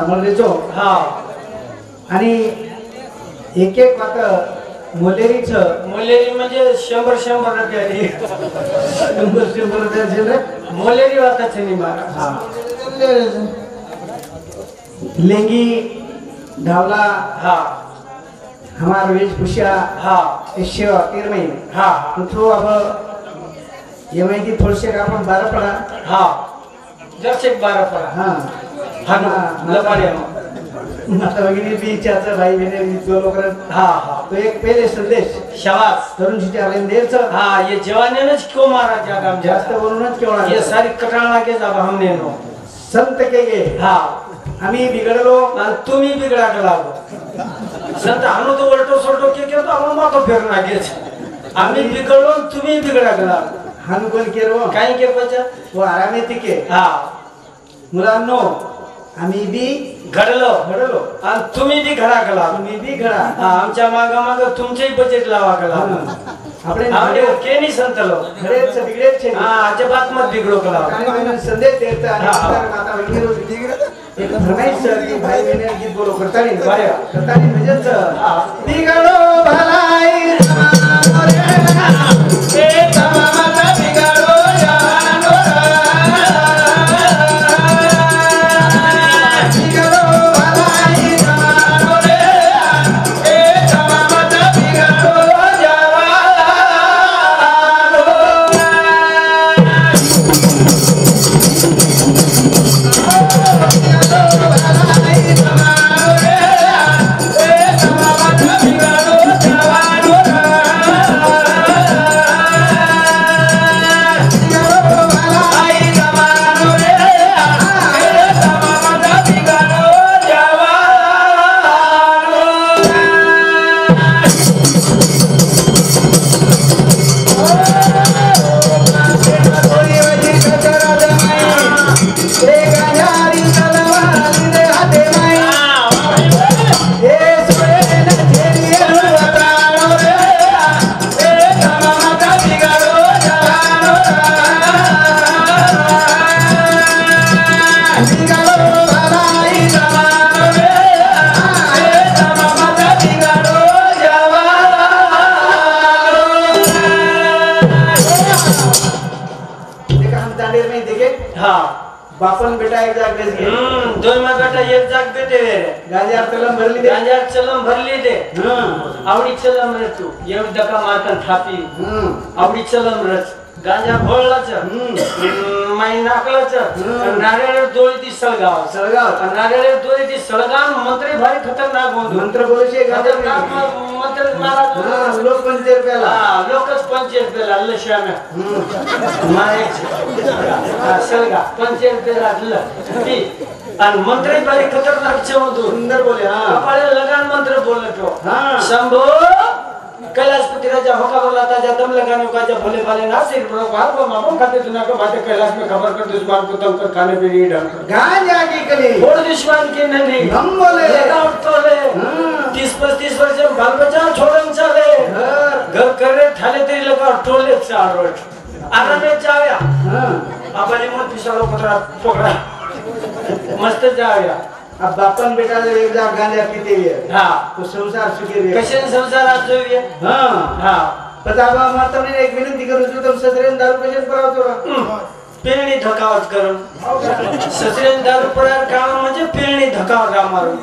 मोलेरीचो हा आणि एक एक वाट मोलेरी म्हणजे 100 रुपये 100 रुपये मोलेरी वाटाचे नाही मारा लेंगी ढावला हा हमार वेशभूषा हा सेवा 13 महीने हा तो अब ये माहिती थोडसे का आपण 12 पडा हा जरसे 12 पडा हा हा लपाड्या माता भगिनी भी चाचा भाई बहने जो लोग हा हा तो एक पहले संदेश शाबाश तरुण जी आले देरचं हा ये जवानेनच क्यों मारा जागा जास्त बोलूनच केवढा ये सारी कटाळा के जाबा हमने नो संत के गे हा आम्ही बिघडलो आणि तुम्ही बिगडा लागलो संत आलो तो उलटो सोलटो के तो आम्हाला मातो फेरना गेच आम्ही बिघडलो तुम्ही बिगडा गेला हानु कोण केलो काय के पचा वो आरामे तिके हा मुलांनो आम्ही बी घडलो आणि तुम्ही बी घडा गेला तुम्ही बी घडा आमच्या माग तुमचेही बजेट लावा गेला આપણે આપણે કે નહીં સંતલો ઘરે છે बिगड़े છે હા આજે બાત મત बिगड़ो कला કાને સંદેશ દેતા અને માતા વગેરે बिगड़े एक फरमाइश की भाई बहने गीत बोलो करता नहीं बारे करता नहीं भजन छ बिगड़ो भलाई ए तमाम बिगड़ो जानो बिगड़ो भलाई जानो रे ए तमाम बिगड़ो बापन बेटा एक जाग बेस गए दोन मा बेटा एक जाग बेटे गांजा चलम भरली दे गांजा चलम भरली दे आवडी चलम रे तू एवढी दका मारकन थापी आवडी चलम रच गांजा भोळलाच माई नाकलाच नारळ दोळी ती सळगाव नारळ दोळी ती सळगाव मंत्री भारी खतरनाक होतो मंत्र बोलशे गांजा मंत्र मारा लोक 50 रुपयाला लोकच 50 रुपयाला अल्ल श्याम्या मारे सळगाव 50 रुपयाला अल्ल ती आणि मंत्री भारी खतरनाक छे होतो सुंदर बोले कपाळे लगान मंत्र बोलतो शंभो कैलाशपति राजा होका बोला था जदम लगाने का जब भोले भाले ना सिर पर बाहर को मापो खाते दुनिया को बातें कैलाश में खबर कर दुश्मन को तंग कर खाने पे नहीं डाल गांजा की कली छोड़ दुश्मन की नहीं हम बोले लगाओ तो ले 30-35 वर्ष में बाल बच्चा छोड़न चले घर करे थाले तेरी लगाओ टोले चार रोज आराम में जाया आपली मोठ पिसाळो पत्रा पकड़ा मस्त जाया अब बापन बेटा जब एक जाग गांजा पीते हुए हां तो संसार सुखी रहे कैसे संसार आज हुए हां पता बा माता ने एक विनंती करू जो तुम ससरेन दारू पेशन परावतो पेरणी धकावत करून ससरेन दारू पडार काम म्हणजे पेरणी धकावत मारून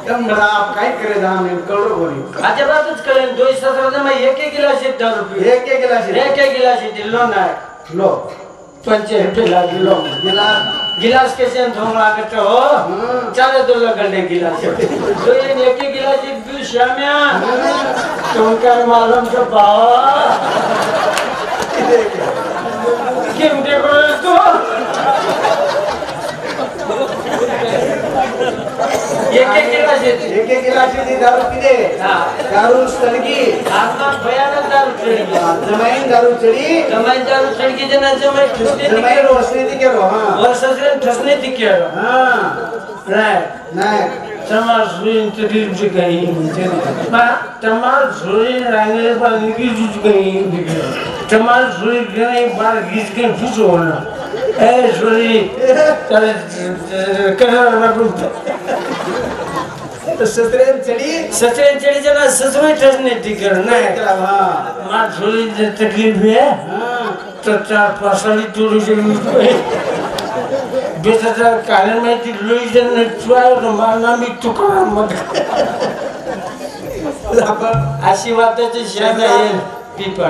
कम बड़ा आप काय करे दाम ने करोड़ बोली अजबातच करेन दोई ससरा जमा एक गिलास दारू पी एक गिलास दिलो नाही लो 50 रुपये किलो गिलास कैसे धोंगा करते हो चारे दो घंटे गिलास तो ये एक गिलास भी श्याम्या तुमकर मालूम तो बाबा किम देखो तो एक गिलास दी दारू पीते दारू सड़गी आत्मा भयानक दारू चढ़ी जमाइन दारू चढ़ी जना जमाई ठसने जमाइन रोशनी दिखे रो हां वर्षसरे ठसने दिखे रो हां नाही तमार सुइन तरीफ जी गई बा तमार सुइन रांगले पर निकी जी गई तमार सुइन गई बार गीत के फुसो ना ए सोरी सत्रेन चढी सत्रेन चढ़ी जना ससुर ठसने टिकर नहीं मां थोड़ी तकलीफ है तो 4-5 साल टूरी से बेटा कारण में ती लुईजन ने चुआयो तो मारना मी तुकड़ा मग अशी वाटाची शान आहे पिपा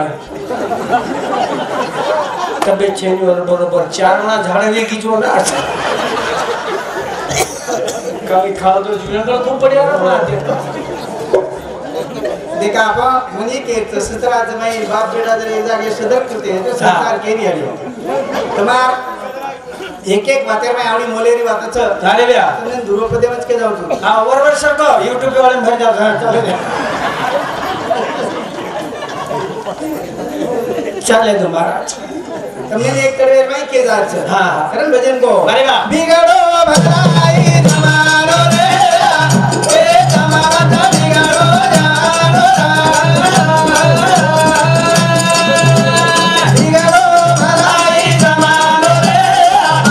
तबे चेनीवर बरोबर 4 ना झाड वेगळी जोडा काही खाव तो जुनगर खूप पडिया ना देखा आपण म्हणे की सत्राज माई बाप बेटा जर एक जागे सदर करते तो सरकार केली आली तमार एक बातेर में आवडी मोलेरी बातच झाले बया तुमने दुरुपदे मच के जाऊ तू हां वर सरको YouTube पे वाले भर जाओ चले तो महाराज तुमने एक करे में के जाच हां करण भजन को अरे वाह बिगड़ो भलाई जमानो रे ए तमारा ता बिगड़ो जानो बिगड़ो भलाई जमानो रे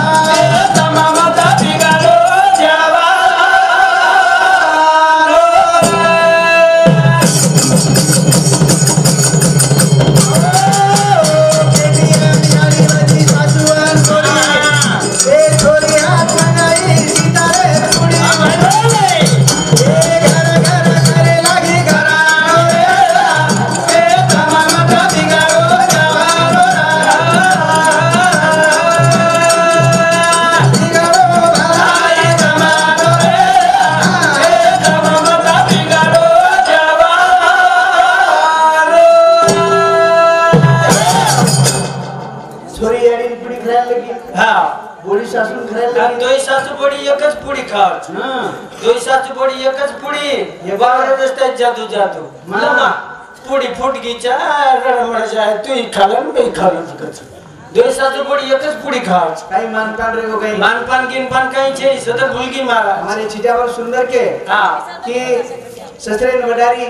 ए तमारा ता बिगड़ो जानो दोई सासू बड़ी एकच पुडी खावच दोई सासू बड़ी एकच पुडी हे बारा रस्त्यात जादू जादू मामा पुडी फुटकीच्या रडमडच्या तू खालन मी खालन कच दोई सासू बड़ी एकच पुडी खावच काही मानपान रे गो काही मानपान गिनपान काही छे सदा भूलगी मारा हमारे छिटावर सुंदर के हां कि ससरेन वडारी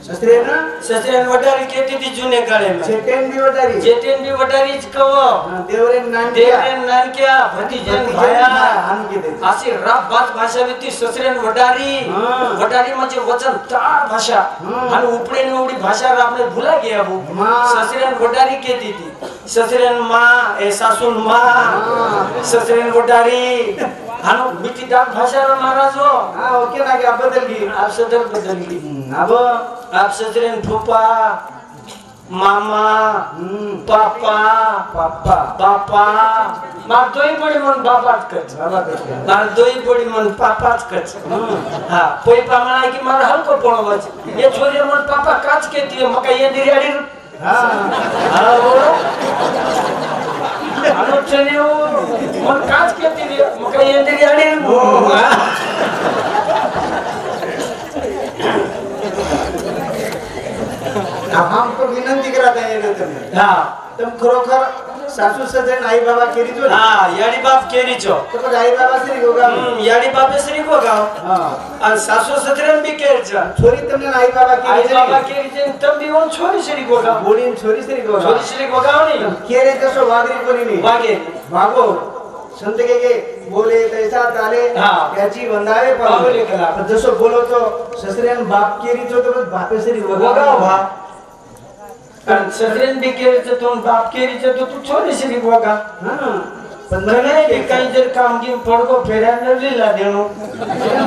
ससरेन वडारी केती ती जुने काळे में चेटेन दी वडारीच कव देवरेन नानक्या भतीजन भाया आनके दे अशी राब बात भाषा होती ससरेन वडारी म्हणजे वचन तार भाषा आणि उपडे निवडी भाषा आपले भुला गया वो ससरेन वडारी केती ती ससरेन मां ए सासून मां ससरेन वडारी हानो मिठी डाक भाषा महाराज हो हां ओके ना के बदलगी आप सदर बदलगी अब आप ससरेन फूफा मामा पापा मार दोई बडी मन बापाच कच मार दोई बडी मन पापाच कच हा पोई पामणा की मार हलको पळवच ये छोरी मन पापा काच केती मका ये दिरियाडी हां बोलो हानो चनियो मन काच केती रे मका ये दिरियाडी हमको विनंती करत आहे तुम्ही हां तुम खरोखर सासू सजन आई बाबा केरीचो हां याडी बाप केरीचो तो आई बाबा श्री गोगा याडी बाप श्री गोगा हां आणि सासू सजन बी केरचा छोरी तुमने आई बाबा केरीचे तंबी ओन छोरी श्री गोगा बोडीन छोरी श्री गोगा नहीं केरे तसो वागरी कोणी नाही वागे भागो संत के बोले तैसा चाले त्याची वंदावे पण जसो बोलो तो ससरेन बाप केरीचो तो बापे श्री गोगा भा कारण ससरेन बी केरीचे तो बाप केरीचे तो तू छोरी श्री गोगा हां पण नाही काही जर काम घेऊन पडको फेरायला लिला देणो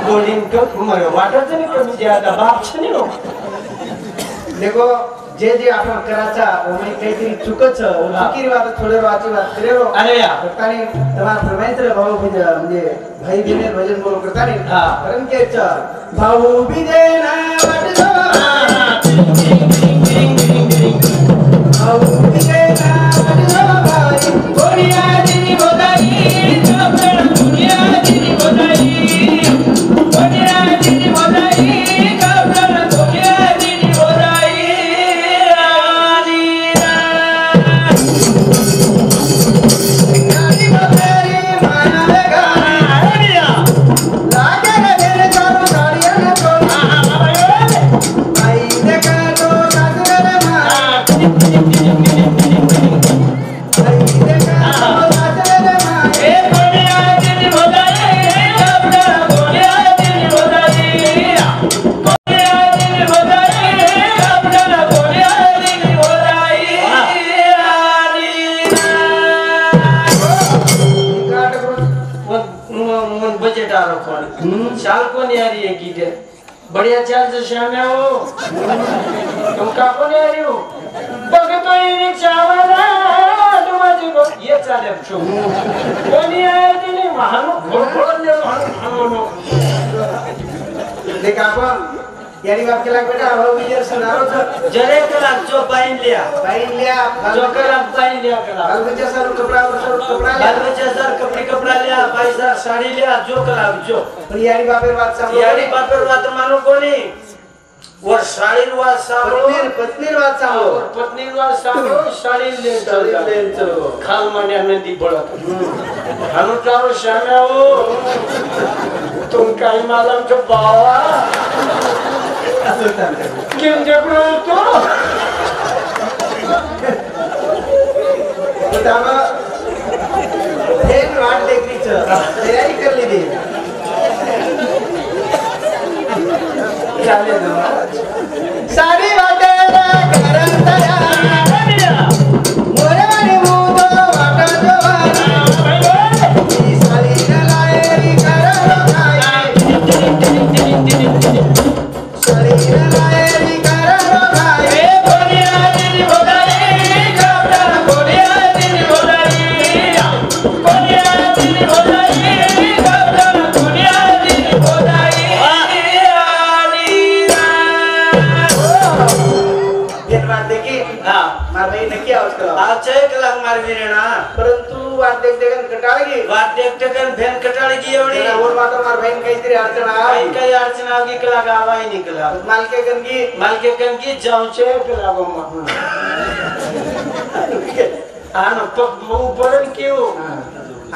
बोलिंग को मरे वाटत नाही कमी ज्यादा बाप छे नो देखो जे जे आपण कराचा ओमे काहीतरी चुकच चुकीरी बात थोडे वाची बात करेलो अरे या करतानी तमा परमेश्वर भाऊ म्हणजे भाई बिने भजन बोलो करतानी कारण के भाऊ बिने ना वाटलो भाऊ बिने ना वाटलो भाई गोरिया दिनी बोलाई चपड़ दुनिया दिनी बोलाई गोरिया दिनी बोलाई चपड़ दुनिया दिनी बोलाई लागे रे चारो गाड़ियां नहीं आ रही है गीत बढ़िया चाल से श्याम्या हो तुम काको नहीं आ रही हो बग तो ये चावला तुम्हारी को ये चाले छो कोणी आहे ती नाही महानो खोड ने महानो देखा आपण यारी बाप के लाग बेटा हो विजय सुनारो तो जरे कला जो पाइन लिया जो कला पाइन लिया कला बाल बच्चा सर कपड़ा लिया बाल बच्चा सर कपड़ा लिया भाई सर साड़ी लिया जो कला जो पण यारी बापेर बात सांभळो यारी बापेर बात मानो कोणी और साड़ी वाद सांभळो पत्नीर बात सांभळो पत्नी वाद सांभळो साड़ी ले चलो खाल मान्या नदी पडत हानु चारो श्याम्या हो तुम काही मालम तो बावा किन जपरो तो बतावा एक वाट देखरीच तयारी कर ली दी चाले ना साडी वाटेला घरात तयार मोरे वाणी मुदो वाटा जवानी ही साडीला लायरी करो काय साडीला लायरी करो काय ए बोलिया दिनी बोलाई कपड़ा बोलिया दिनी बोलाई बोलिया दिनी बोलाई कपड़ा बोलिया दिनी बोलाई दिन वाट देखी हां मार भाई नक्की आवाज करा आज एक लाख मार वीरेना परंतु वाट देखन कटाळगी वाट देखते कन भेन कटाळ की एवढी जरा और माता मार बहन काहीतरी अडचण काही आहे काही अडचण आगी कला गावाई निकला मालके गंगी मालके कन की जाऊचे कला बम्मा आन पग मऊ पडन क्यों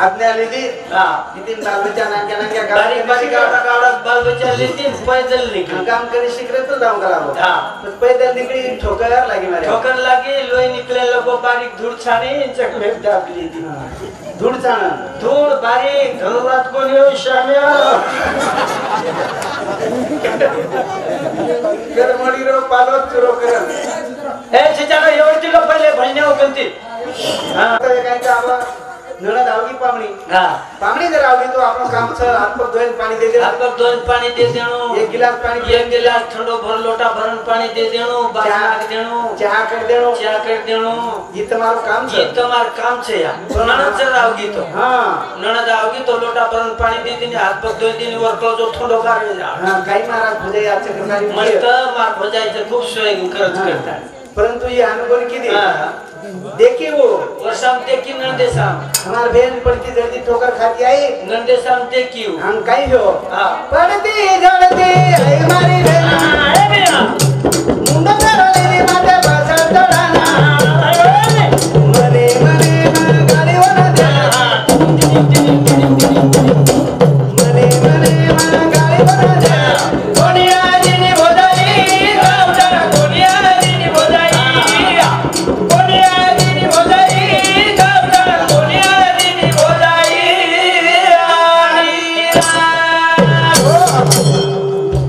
आज्ञा लिहिली हां नितीन बालबच्चा नांग्या नांग्या बारीक बारीक काढा बाल बच्चा लेती पैदल निकल काम करी शिकले तो जाऊन करावं हां पण पैदल निकली ठोकर लागी मारे ठोकर लागी लोई निकले लोगो बारीक धूळ छाणी चकमेक दाबली ती धूळ छाण धूळ बारीक धनुरात कोण येऊ श्याम्या कर मडी रो पालो चुरो कर ए चिचारा एवढी लोक पहिले भजन्या होती हां आता काय का आवा नळा धावगी पामणी हां पामणी जर आवली तो आपण काम छ हात पग धुवून पाणी दे दे हाथ पर दोन पानी दे देणो एक गिलास पाणी एक गिलास ठंडो भर लोटा भरन पानी दे देणो बाजा नाख देणो चहा कर देणो चा कर देणो ये તમારું કામ ये છે તમાર काम छे या नणद जर आवगी तो હા नणद आवगी तो लोटा भरन पानी दे देनी हाथ पर धोई देनी वर को जो ठंडो गारे जा હા काही महाराज भुजे आजच्या करणारी मस्त मार भजायचं खूप सोय करत करतात परंतु ये अनुभव किती हां देखी वो वर्षाम देखी नंदेसाम हमार बहन पड़ती जल्दी ठोकर खाती आई नंदेसाम देखी हम कहीं हो हां पड़ती जल्दी आई मारी बहन ए बेया मुंडा करले माते पाछळ तडाना मने मने मन गाडी वना दे मने मने मन गाडी वना दे कोणिया दिनी बोलाई गावडा कोणिया दिनी बोलाई कोणिया दिनी बोलाई गावडा कोणिया दिनी बोलाई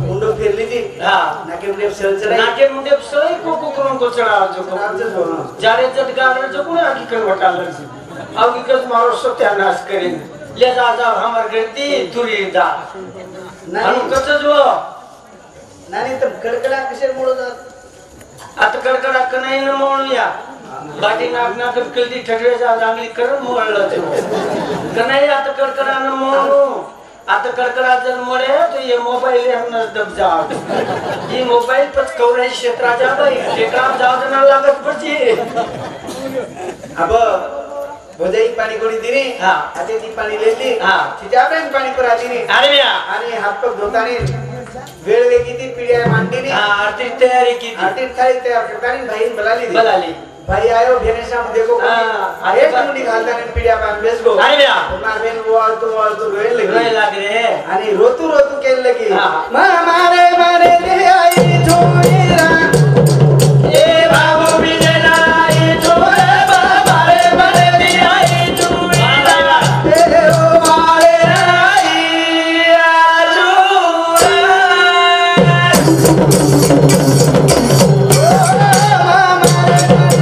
मुंडो फिरली ती हां नाके मुंडे सळ चढाई नाके मुंडे सळी कोको करून को चढाव जो आमचं सोनं जारे जट गारे जो कोणी आकी कर वटाल अब इकत मारो सत्यानाश करेन ले जा हमर गती तुरी दा नाही अनु कस जो नाही तर कडकडा कशे मुळे जात आता कडकडा कनाई न म्हणूया बाटी नाक नाक कलती ठगरे जा चांगली कर मोळलं ते कनाई आता कडकडा न म्हणू आता कडकडा जर मोळे तो ये मोबाईल हमनस दब जा ये मोबाईल पर कवराई क्षेत्राच्या बाई ते काम जाऊ ना लागत पडची अब भोजाई पाणी कोणी दिली हा. आता ती पाणी लेली हा. तिच्या आपण पाणी पर आली नाही अरे मिया आणि हात पग धुतानी वेळ वेगळी ती पिढ्या मांडली हां आरती तयारी की आरती थाळी तयार करतानी भाईन बोलाली बलाली भाई आयो भेनेशाम देखो हाँ, एक मुंडी घालतानी पिढ्या पान बेस गो अरे मिया मार बेन वाळतो रोय रोय लगी लाग रे आणि रोतू रोतू केल लगी हा. मारे मारे दे आई छोईरा ए बाबू बिना ये छोरे बाबा रे बरे दिया ये चुरा ए ओ मारे आई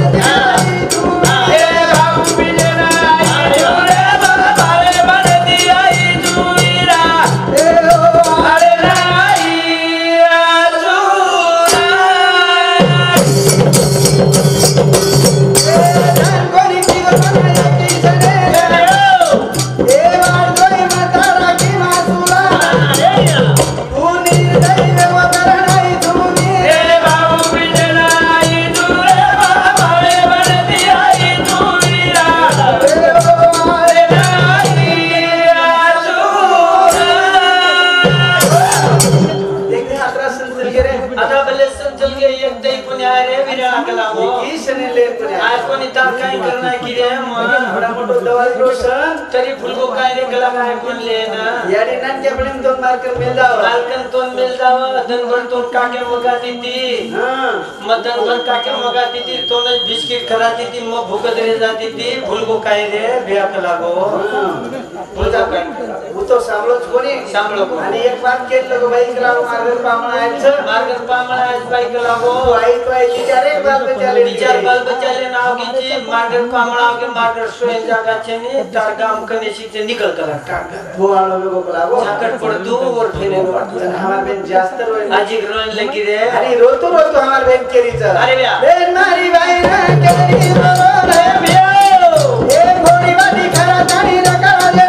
आजुरा ए बाबू बिना ये छोरे बाबा रे बरे दिया ये चुरा अरे ना रे विरा कला हो की शने ले पण आज कोणी तार काय करणार की रे बडा मोठो दवाई रोशन तरी फुलगो काय रे कला काय कोण ले ना याडी नान के पण 2 मार्कर मिल जाव मालकन तोन मिल जाव दनभर तोन काके मगा ती हां मदन भर काके मगा ती तोन बिस्किट खराती ती मग भूकत रे जाती ती फुलगो काय रे विरा कला गो बोलता काय तो सांभळोच कोणी सांभळो को आणि एक बात केलं लोक बाईक लाव मार्गर पामणायचं मार्गर पामणाय बाईक लागो आई तो आई विचारे बाल बचाले विचार बाल बचाले नाव कीची मार्गर पामणाव के मार्गर स्वयं जागा छेनी तार काम करने से निकल कर टाका वो आलो लोगो लागो झाकट पड़तू और फेने पड़तू हमार बेन जास्त रोय आजी रोन लगी रे अरे रोतो रोतो हमार बेन केरीच अरे ब्या बेन मारी बाई ना केरी रो रे ब्यो ए भोरी बाटी खरा ताणी रका रे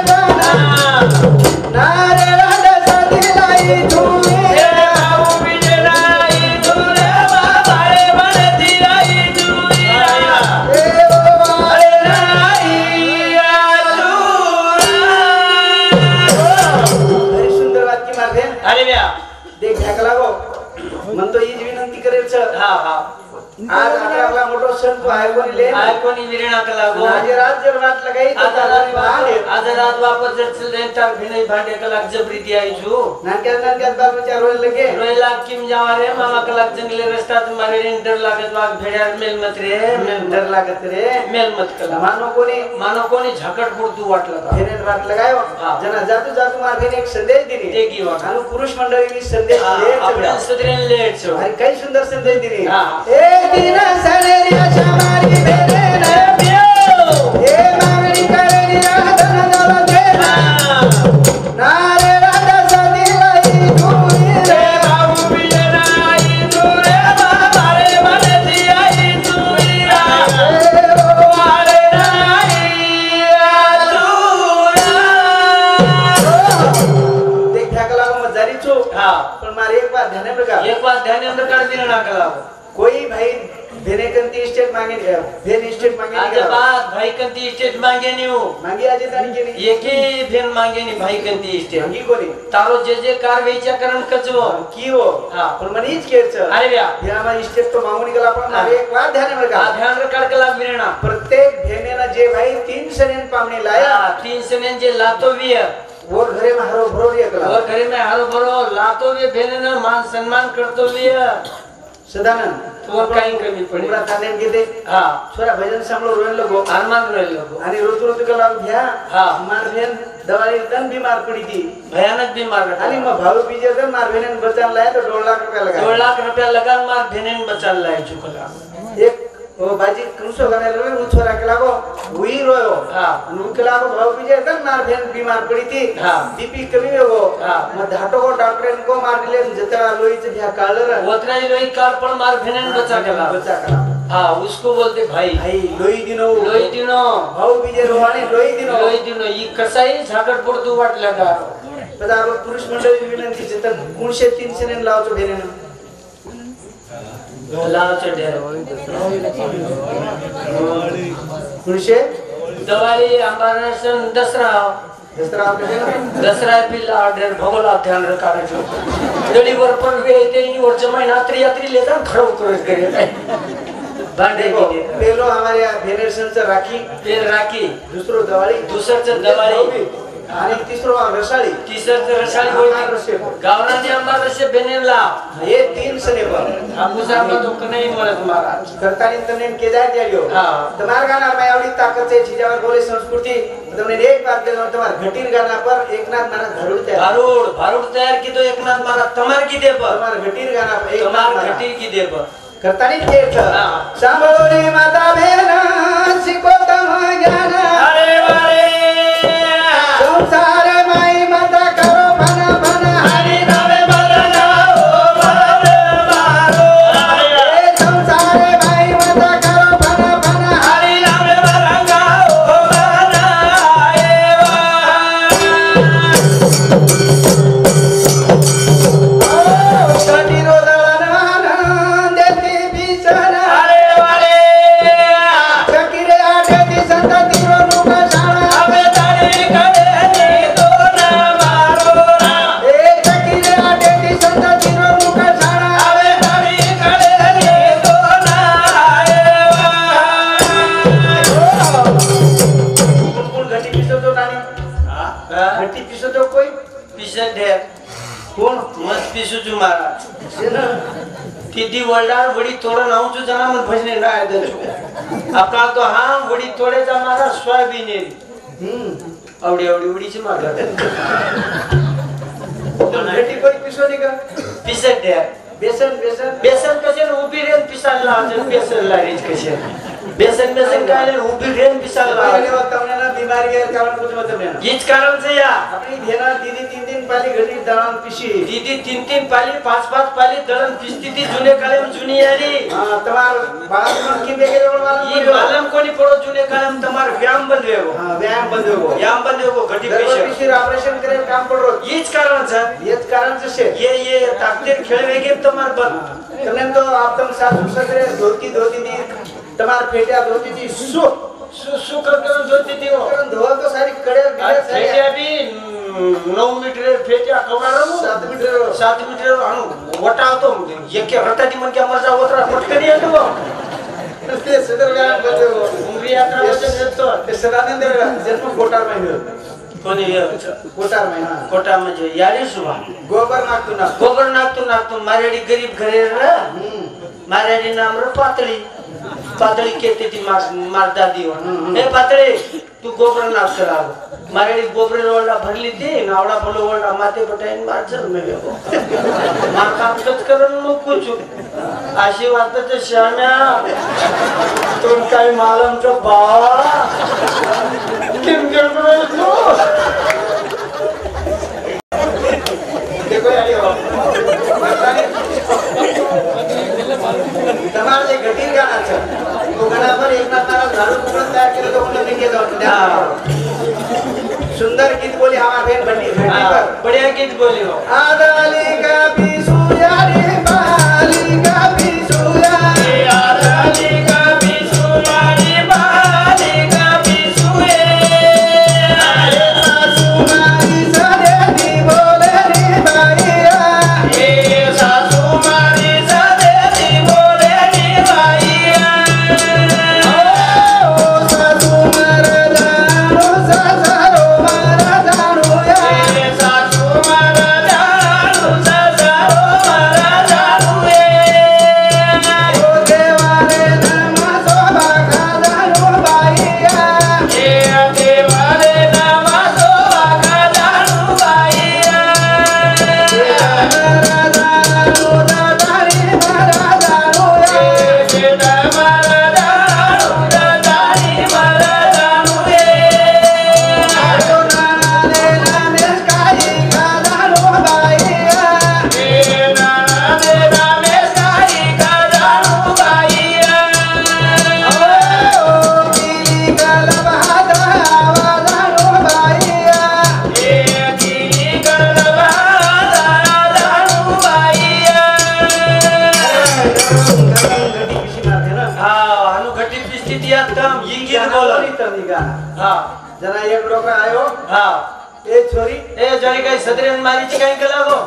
ना रे राजा साथी लाई तू रे बाबू बिजलाई तुरे बाबारे बनती रही तुरा ए बाबा अरे राई आलूरा very सुंदर बात की मार बेन अरे ब्या देख ढाक लागो मन तो हीच विनंती करेल सर हां हां आज आपला मोठो सण तो आहे कोणी ले आय कोणी विरणा कला गो आज रात जर वाट लगाई तो आज रात वापस जर चल रहे तार भिने भांडे कलाक जबरी दी आई छु नानक्या बाल बच्चा रोय लगे रोयला किम जावा रे मामा कलाक जंगले रस्ता तुम्हारे डर लागत वाग भेड्यार मेल मत रे मेल डर लागत रे मेल मत कला मानो कोणी झाकट पुरतू वाटला का भेने वाट लगायो जना जातू जातू मार भेने एक संदेश दिली ते की वाट आणि पुरुष मंडळीनी संदेश दिले आपण सदरेन लेट छो आणि काही सुंदर संदेश दिली हां ए दिन सनेरी अशमारी भेने रे ब्यो ए मागणी करेली राधन दौलत रे नारे राजा साथी लाई तू रे बाबू बिजलाई तुरे बाबारे बनती आई तुरा वारे राई आलूरा देख ढाकला को मजारी छो हां पण मारे एक बात ध्यान में रखा एक बात ध्यान अंदर कर दिन ना कला कोई भाई भेने कंती स्टेट मांगे भेन स्टेट मांगे आज बात भाई कंती स्टेट मांगे नी हो मांगे आज तारी के नहीं एक ही भेन मांगे नी भाई कंती स्टेट मांगी कोणी तारो जे कारवाईच्या करण कचवो की हो हां पण मनीच केच अरे ब्या हे आम्हाला स्टेट तो मागून गेला पण मारे एक बात ध्यान में रखा ध्यान रखड़ कला विरणा प्रत्येक भेनेना जे भाई 3 सनेन पामने लाया 3 सनेन जे लातो विय वो घरे में हरो भरो रे कला और घरे में हरो भरो लातो वे भेनेना मान सम्मान करतो विय सदानंद तो काही कमी पडे उमरा ताने घेते हां छोरा भजन सांभळो रोयन लगो अरमान रोय लगो आणि रोतू रोतू कला घ्या हां मार भेन दवाई तन बीमार पड़ी थी भयानक बीमार आणि मग भाऊ बीजे तर मार भेनेन बचान लाया तो 2 लाख रुपया लगा 2 लाख रुपया लगा मार भेनेन बचाल लाय चुकला एक ओ बाजी कुसो गने रे उ छोरा के लागो हुई रोयो हां नु के लागो भाऊ बीजे तर मार भेन बीमार पड़ी थी हां बीपी कमी हो हां म धाटो को डॉक्टर को मार दिले जतरा लोई से भ्या काळर ओतना लोई कार पण मार भेनेन बचा केला बचा करा हां उसको बोलते भाई भाई लोई दिनो भाऊ बीजे रोवाने लोई दिनो ई कसाई झाकट पडतू वाटला का पदा पुरुष मंडळी विनंती जत गुणशे 300 ने लावतो भेनेन लाव चढे गुणशे दिवाळी अंबारसन दसरा दसरा पिल्ला ऑर्डर भगोला ध्यान रखायचो दडीवर पण वेळ तेनी वरच्या महिन्यात यात्री लेता खडो करत करे बांधे पेलो हमारे भेनेरसन से राखी फिर राखी दूसरो दिवाळी दुसरचं दिवाळी आणि तिसरो रसाळी तिसरचं रसाळी होती गावराने आंबा रसे बेनेला हे 3 सने पर आपुसा का दुख नाही मरत महाराज करतानी तने के जाय दियो हां तुम्हार गाना में आवड़ी ताकत से छिजावर बोले संस्कृति तुमने एक बात के तुम्हार घटीर गाना पर एकनाथ मारा धरुड़ तैयार भारुड़ तैयार की तो एकनाथ मारा तमार की दे पर तुम्हार घटीर गाना पर तमार घटीर की दे पर करतानी केच सांभोरी माता भेना शिको तम ज्ञान अरे वारे संसार माई माता करो भना भना हरि नामे बदना ओ बारे मारो ए संसार माई माता करो भना भना हरि नामे बदना ओ बाना कटी रोदळन देती बिसर अरे वारे पिसूचू महाराज तिथी वडार वडी तोडा नाऊचू जना मन भजने ना दचू आपला तो हा वडी तोडेचा मारा सोयाबीन आवडी आवडी वडीची मागा भेटी कोई पिसोनी का पिसत द्या बेसन बेसन बेसन कसे उभी रेन पिसायला अजून बेसन लारीच कसे बेसन बेसन काय रे उभी रेन पिसायला पहले बताऊंगा ना बीमारी है कारण कुछ मतलब नहीं हीच कारण से या अपनी भेना दीदी 3 पाली घडी दळण पिशी दीदी 3 पाली 5 पाली दळण पिसती ती जुने काळम जुनी यारी हां तमार बाळपण की बेगे मालूम ये मालम कोणी पडो जुने काळम तमार व्यायाम बंद हो हां व्यायाम बंद हो व्यायाम बंद हो घटी पिशी ऑपरेशन करे काम पडो हीच कारण छ हेच कारण से ये ताकदीर खेळ वेगे तमार बंद कने तो आप तुम सासू सगरे धोती दी तमार फेट्या धोती दी सु कर धोती दी हो धोवा तो सारी कड़े फेट्या भी 9 मीटर फेट्या कवरारो 7 मीटर अनु वटावतो एके रटाती मन क्या मजा होतरा पटकनी येतो ते सदर व्यायाम करते हो उंगरी यात्रा वचन येतो ते सदानंद जन्म कोटार महिने कोणी कोटार महिना कोटा म्हणजे याडी सुवा गोबर नाकतो मारेडी गरीब घरे रे मारेडी नाम रे पातळी केते ती मार दादी हे पातळी तू गोबर नाक कराव मारेडी गोबर रोडला भरली ती नावडा बोलो वळला माते पटाईन मार चल मे मार काम कच करून मग कुछ अशी वाटते श्याम्या तुम काय मालम तो बा किम करतो तू देखो यार हो तमार जे घटीर गाना छ तो गाना पर एक ना तारा झाड़ू कुकड़ तैयार केले तो उन्हें लिखे जाओ सुंदर गीत बोली हमार बहन बंडी पर बढ़िया गीत बोली हो आदाली का बिसुया रे बाली का बिसुया आदाली का बिसुया रे बाली का बिसुए अरे सासू मारी सदे दी बोले रे भैया ए सासू मारी सदे दी बोले रे भैया ओ सासू मारा जानो सासरो मारा जानो या ए सासू मारा जानो सासरो मारा जानो ओ देवाले नामा शोभा का जानो भैया ए देवाले नामा शोभा का जानो भैया मारा जानो दादारी मारा जानो या बेटा मारा जानो दादारी मारा जानो आयो नाने नाने काई का जानो भैया ए नाना दे नामे साई का जानो भैया ओ पीली गलब हाथा जानो भैया ए दिली गलबा जानो भैया घटी किसी मारते ना हा अनु घटी स्थिती आता ही गीत बोला हा जना एक डोका आयो हा ए छोरी ए जरी काही सदरेन मारीची काही कला गो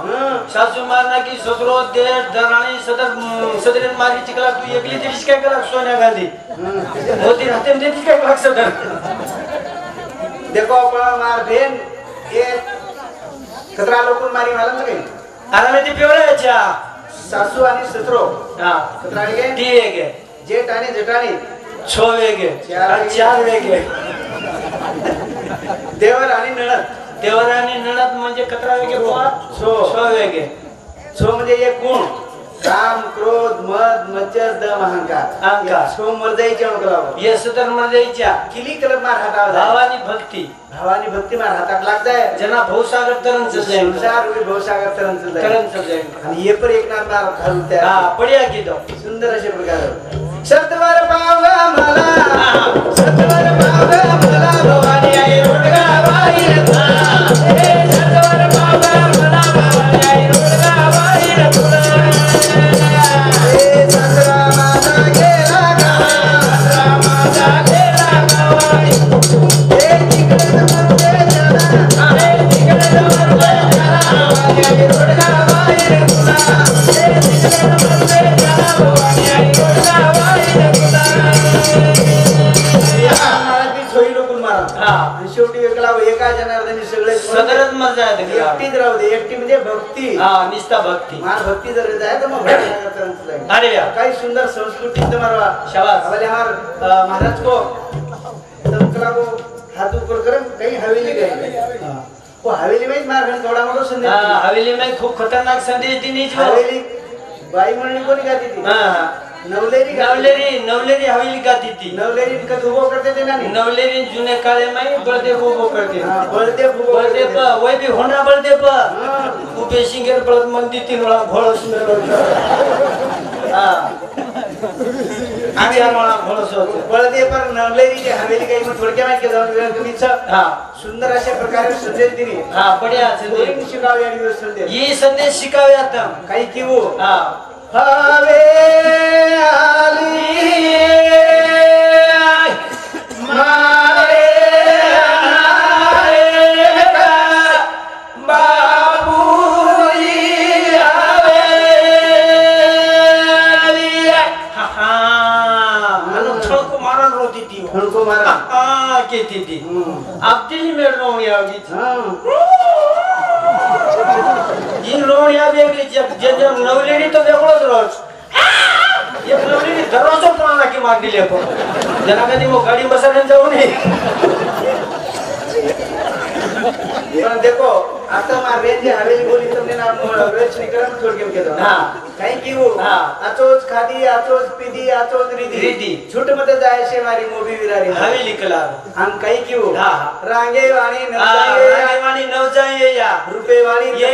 सासू मारना की ससरो देर दराणी सदरेन मारीची कला तू एकली दिवशी काय कला सोनिया गांधी मोती राहते देती काय कला सदर देखो अपन मार बहन ये खतरा लोकून मारी मालूम नाही आता मी ती पिवळ्याच्या सासू आणि ससरो हा खतरा गे ती एक आहे जेठ आणि जेठाणी 6 वेगे चार वेगे देवर आणि नणद देवर आणि नणद म्हणजे कतरा वेगे पोहा 6 वेगे छो म्हणजे एक गुण काम क्रोध मद मच्छर दम अहंकार अहंकार. छो मर्दाईचे अणकलाव ये सदर मर्देच्या किली कलम मार हातावर भावानी भक्ती भावानी भक्ती मार हातात लाग जाय जना भवसागर तरण जाईल संसार रुडी भवसागर तरंच जाय तरण जाईल आणि हे पण एक नाम मार घालून हा त्या पडिया गीत सुंदर असे प्रकार सत्वर पावगा मला सत्वर पावगा मला भवानी आई रोडगा बाई रत्ना ए सतवर बाबा मला बाबा आई रोडगा बाई रतुला ए सतरा माता गेला गावा माझा गेला गावाई ए तिकडे नमते जरा आहे तिकडे नमते जरा भवानी आई रोडगा बाई रत्ना ए तिकडे नमते जरा भवानी आई रोडगा बाई रतुला मला ती छोई लोकून मारा हा आणि शेवटी एकला एका जनार्दनी सगळे सगळंच मजा येते एकटीच राहू दे एकटी म्हणजे भक्ती हा निष्ठा भक्ती मार भक्ती जर जाए तो मग भक्ति करना अरे यार काही सुंदर संस्कृति तुम्हारा शाबाश हमारे हमार महाराज को तबकला को हाथ ऊपर कर कहीं हवेली गए वो हवेली में मार बहन थोड़ा मोटा संदेश हाँ हवेली में खूब खतरनाक संदेश दी नहीं हवेली बाई मंडली को नहीं गाती थी हाँ नवलेरी नवलेरी हवेली गाती थी नवलेरी का धुबो करते थे ना नहीं नवलेरी जुने काले में बलदेव वो करते हाँ बलदेव भुबो बलदेव वही भी होना बलदेव वो बेसिंगर बलद मंदी तीन वाला घोड़स में हाँ आचार वाला घोड़स होते बलदेव पर नवलेरी के हवेली का इमन थोडक्या माहिती के जाऊन वेळ तुम्ही हाँ सुंदर अशा प्रकारे संदेश दिली हाँ बढ़िया कोणी संदेश शिकावे आणि दिवस संदेश ये संदेश शिकावे आता काही की वो हाँ हवे आली मारे बाबूजी हवे को मारन रोती थी वो उनको मारा हाँ कहती थी अब दिल्ली में रोनी आ गई थी इन रोनिया वेगळी जब नवलेरी तो वेगळोच रोज एक नवलेरी दरवाजा प्राणा की मार दिली आपण जना कधी मग गाडी बसायला जाऊ नये पण देखो आता मार रेंज हवेली बोली तुमने ना वेच निकलम छोड़ के केलो हाँ काही की वो आचोच खादी आचोच पिदी आचोच रिदी छूट मत जायशे मारी मोबी विरारी हवेली कला हम काही की वो हाँ रांगे वाणी न रागे वाणी नव जाइए या रुपये वाणी ये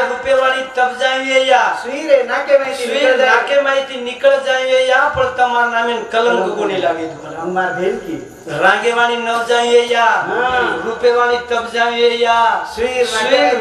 रुपये वाणी तब जाइए या सुईरे नाके माहिती स्वीर नाके माहिती निकळ जाइए या पण तमार नामेन कलंक कोणी लागे तुम्हाला हमार भेल की रांगेवाणी नव जाइए या रुपयेवाणी तब जाइए या स्वीर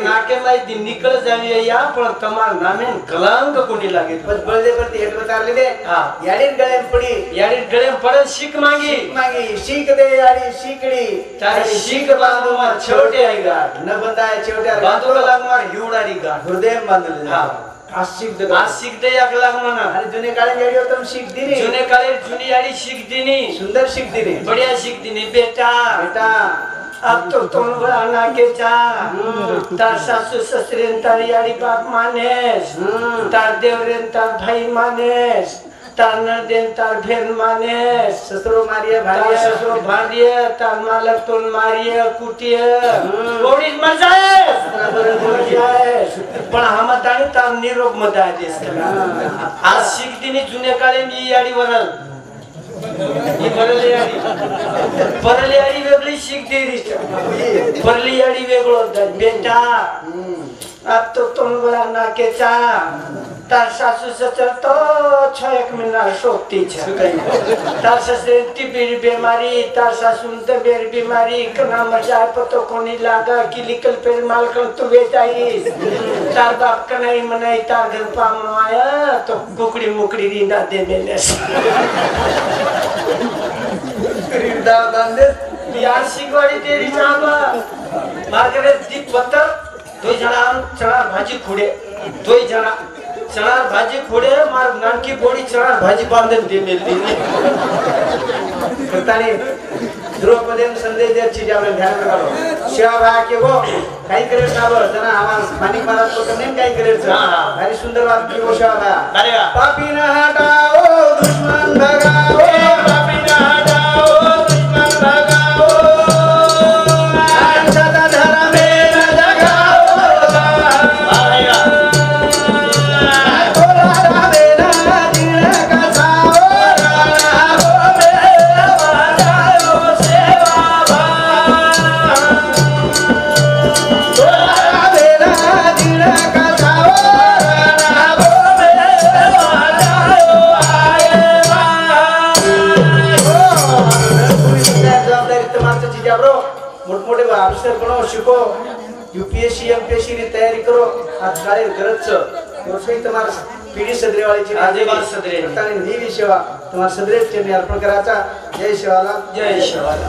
नाके माहिती निकळ जाइए या पण तमार नामेन कलंक कोणी लागे बस बळदे परती हेट बतारले दे हाँ याडीन गळे पडी याडी गळे पडत शिक मागी मागी शीक दे याडी शीकडी तारी शिक बांधू मार छोटे आई गाठ न बंदाय छोट्या बांधू लाग मार हिवडारी गाठ हृदय बांधले हाँ आशिक दे आज शिक दे याक लाग म्हणा आणि जुने काळे याडी होतम शीक दिनी जुने काळे जुनी याडी शिक दिनी सुंदर शीक दिनी बढ़िया शिक दिनी बेटा बेटा अब तो तुम बना के चा तार सासू ससरेन तार याडी बाप मानेस तार देवरेन तार भाई मानेस तार नदेन तार भेन मानेस ससरो मारिया तार भारिया ससुर भारिय तार मालक तोन मारिय कुटिय थोडीच मजा आहे पण हा मताने तार निरोप मत आहे आज शिक दिनी जुने काळे मी याडी वरल ही परली याडी वेगळी शिक दिली परली याडी वेगळो बेटा अब तो तुम बड़ा नाकेचा तार सासू ससुर तो 6 महीना शोकती छे तार ससुर ती बीमारी तार सासू त बेर बीमारी कना मजा पतो कोनी लागा कि लिकल पेर माल कर तू बेचाई तार बाप कनाई मनाई तार घर पामनो आया तो कुकड़ी मुकड़ी रींदा दे देने रिदा बांधे यार शिकवाडी तेरी चाबा मार्केट दीप पत्तर दो जना चणा भाजी खोडे दो जना चणा भाजी खोडे मार नानकी बोडी चणा भाजी बांधन दे मिलती बताने द्रौपदी संदेश दे चीज आपने ध्यान रखो शिवा भा के वो काही करे साबर जना हमार मानिक महाराज को तुमने काही करे हां भारी सुंदर बात की वो शिवा भा अरे पापी न हटाओ दुश्मन भगाओ पापी न हटाओ दुश्मन भगाओ सदा धर्म में न जगाओ आया मोठमोठे अफसर बनो शिको यूपीएससी एमपीएससी की तैयारी करो आज सारे गरज रोसई तुम्हार पीढ़ी सदरे वाली चीज आजे बात सदरे ताने नीवी सेवा तुम्हार सदरे चेनी अर्पण कराचा जय शिवाला जय शिवाला।